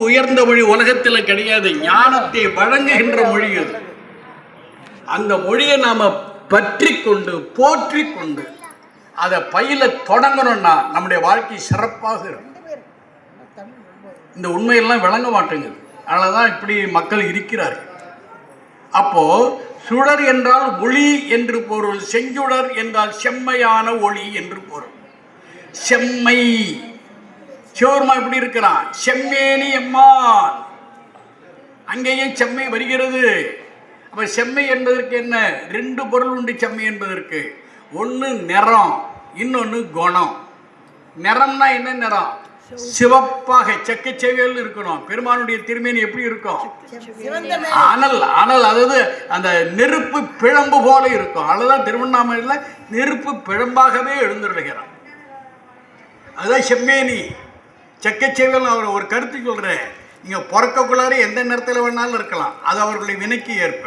உயர்ந்த மொழி உலகத்தில் கிடையாது. ஞானத்தை வழங்குகின்ற மொழி அது. அந்த மொழியை நாம பற்றி கொண்டு போற்றி கொண்டு அதை பயில தொடங்கணும்னா நம்முடைய வாழ்க்கை சிறப்பாக இருக்கும். இந்த உண்மையெல்லாம் விளங்க மாட்டேங்குது. அதனாலதான் இப்படி மக்கள் இருக்கிறார்கள். அப்போ சுடர் என்றால் ஒளி என்று பொருள், செஞ்சுடர் என்றால் செம்மையான ஒளி என்று பொருள். செம்மை சிவருமா எப்படி இருக்கிறான்? செம்மேனி எம்மான். அங்கேயும் செம்மை வருகிறது. அப்ப செம்மை என்பதற்கு என்ன? ரெண்டு பொருள் உண்டு செம்மை என்பதற்கு. ஒன்று நிறம், இன்னொன்று குணம். நிறம்னா என்ன நிறம்? சிவப்பாக செக்கச்செவியல் இருக்கணும். பெருமானுடைய திருமேனி எப்படி இருக்கும்? அனல் அனல், அதாவது அந்த நெருப்பு பிழம்பு போல இருக்கும். அதுதான் திருவண்ணாமலையில் நெருப்பு பிழம்பாகவே எழுந்துருகிறான். அதுதான் செம்மேனி. செக்கச்செவியல் அவர் ஒரு கருத்து சொல்கிறேன். நீங்கள் பிறக்கக்குள்ளாரே எந்த நேரத்தில் வேணாலும் இருக்கலாம், அது அவர்களுடைய வினைக்கு ஏற்ப.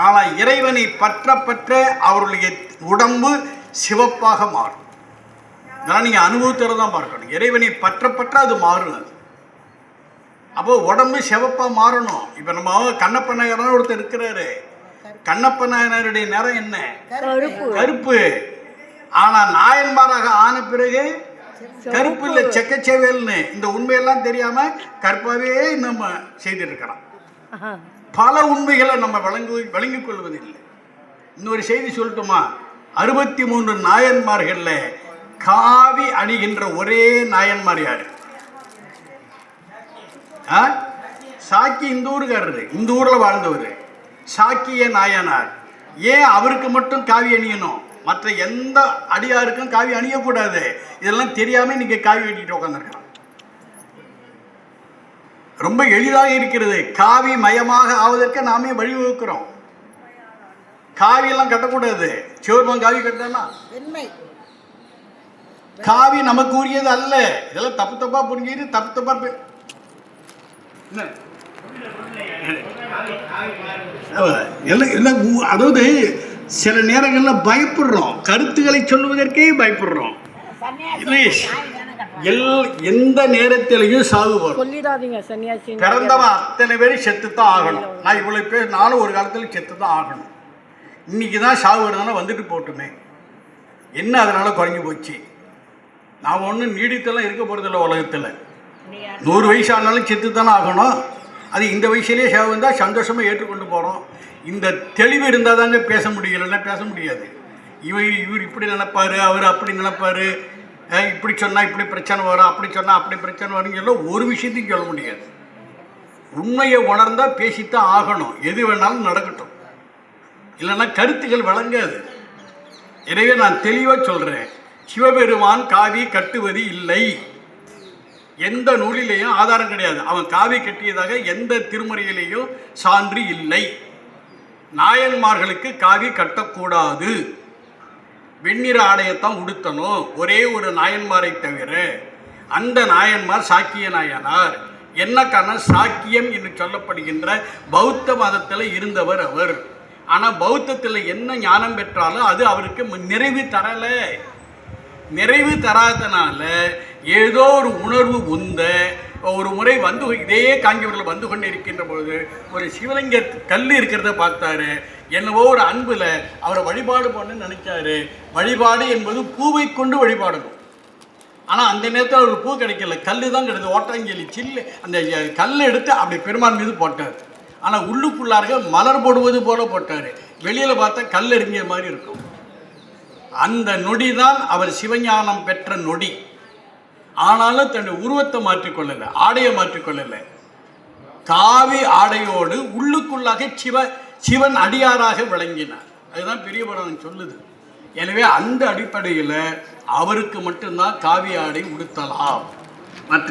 ஆனால் இறைவனை பற்ற பற்ற அவர்களுடைய உடம்பு சிவப்பாக மாறும். இதெல்லாம் நீங்கள் அனுபவத்தில் தான் பார்க்கணும். இறைவனை பற்ற பற்ற அது மாறும். அது அப்போ உடம்பு சிவப்பாக மாறணும். இப்போ நம்ம கண்ணப்ப நாயனார் ஒருத்தர் இருக்கிறாரு. கண்ணப்ப நாயனாருடைய நிறம் என்ன? கருப்பு. ஆனால் நாயன்மாராக ஆன பிறகு கருப்பு இல்லை, செக்கச்சேவேல்னு. இந்த உண்மையெல்லாம் தெரியாம கற்பாவே நம்ம செய்திருக்கலாம். பல உண்மைகளை நம்ம வழங்கிக் கொள்வதில்லை. இன்னொரு செய்தி சொல்லட்டுமா? 63 நாயன்மார்கள்ல காவி அணிகின்ற ஒரே நாயன்மார் யாரு? சாக்கி. இந்த ஊருக்காரரு, இந்த ஊர்ல வாழ்ந்தவர் சாக்கிய நாயனார். ஏன் அவருக்கு மட்டும் காவி அணியணும்? மற்ற எந்த அடியாருக்கும் காவி அணியக்கூடாது. இதெல்லாம் தெரியாம நீங்க காவி அணிட்டு உட்காந்துருக்கலாம். ரொம்ப எளிதாக இருக்கிறது. காவி மயமாக ஆவதற்கு நாமே வழிவகுக்கிறோம். காவியெல்லாம் கட்டக்கூடாது. சிவருமான் காவி கட்டானா? காவி நமக்கு உரியது அல்ல. இதெல்லாம் தப்பு தப்பா புரிஞ்சுட்டு தப்பு தப்பா அதாவது சில நேரங்களில் பயப்படுறோம். கருத்துக்களை சொல்லுவதற்கே பயப்படுறோம். எந்த நேரத்திலையும் சாவு வரும். பிறந்தவன் அத்தனை பேரும் செத்துத்தான் ஆகணும். நான் இவ்வளவு பேசினாலும் ஒரு காலத்தில் செத்துதான் ஆகணும். இன்னைக்கு தான் சாவு வருதுன்னா வந்துட்டு போட்டுமே, என்ன அதனால குறைஞ்சி போச்சு? நான் ஒன்றும் நீடித்தெல்லாம் இருக்க போகிறதில்ல உலகத்தில். 100 வயசு ஆனாலும் செத்து தானே ஆகணும். அது இந்த வயசுலேயே சாவு வந்தால் சந்தோஷமாக ஏற்றுக்கொண்டு போகிறோம். இந்த தெளிவு இருந்தால் தாங்க பேச முடியலைன்னா பேச முடியாது. இவர் இப்படி நினைப்பார், அவர் அப்படி நினைப்பார், இப்படி சொன்னால் இப்படி பிரச்சனை வரும், அப்படி சொன்னால் அப்படி பிரச்சனை வரும்னு சொல்ல ஒரு விஷயத்தையும் சொல்ல முடியாது. உண்மையை உணர்ந்தால் பேசித்தான் ஆகணும். எது வேணாலும் நடக்கட்டும், இல்லைன்னா கருத்துக்கள் வழங்காது. எனவே நான் தெளிவாக சொல்கிறேன், சிவபெருமான் காவி கட்டுவது இல்லை. எந்த நூலிலேயும் ஆதாரம் கிடையாது. அவன் காவி கட்டியதாக எந்த திருமுறையிலேயும் சான்று இல்லை. நாயன்மார்களுக்கு காவி கட்டக்கூடாது. வெண்ணிற ஆடையத்தான் உடுத்தணும். ஒரே ஒரு நாயன்மாரை தவிர. அந்த நாயன்மார் சாக்கிய நாயனார். என்ன காரணம்? சாக்கியம் என்று சொல்லப்படுகின்ற பௌத்த மதத்தில் இருந்தவர் அவர். ஆனால் பௌத்தத்தில் என்ன ஞானம் பெற்றாலும் அது அவருக்கு நிறைவு தரலை. நிறைவு தராதனால ஏதோ ஒரு உணர்வு உந்த ஒரு முறை வந்து இதே காஞ்சிபுரத்தில் வந்து கொண்டு இருக்கின்ற பொழுது ஒரு சிவலிங்க கல் இருக்கிறத பார்த்தாரு. என்னவோ ஒரு அன்புல அவரை வழிபாடு பண்ணணும்னு நினைச்சாரு. வழிபாடு என்பது பூவை கொண்டு வழிபாடணும். ஆனால் அந்த நேரத்தில் ஒரு பூ கிடைக்கல, கல் தான் கிடையாது. ஓட்டாஞ்சலி சில்லு அந்த கல் எடுத்து அப்படி பெருமான் மீது போட்டார். ஆனால் உள்ளுக்குள்ளாக மலர் போடுவது போல போட்டார். வெளியில் பார்த்தா கல் எறிஞ்ச மாதிரி இருக்கும். அந்த நொடி தான் அவர் சிவஞானம் பெற்ற நொடி. ஆனாலும் தன்னுடைய உருவத்தை மாற்றிக்கொள்ளலை, ஆடையை மாற்றிக்கொள்ளலை. காவி ஆடையோடு உள்ளுக்குள்ளாக சிவன் அடியாராக விளங்கினார். அதுதான் பெரிய புராணம் சொல்லுது. எனவே அந்த அடிப்படையில் அவருக்கு மட்டும்தான் காவி ஆடை உடுத்தலாம். மற்ற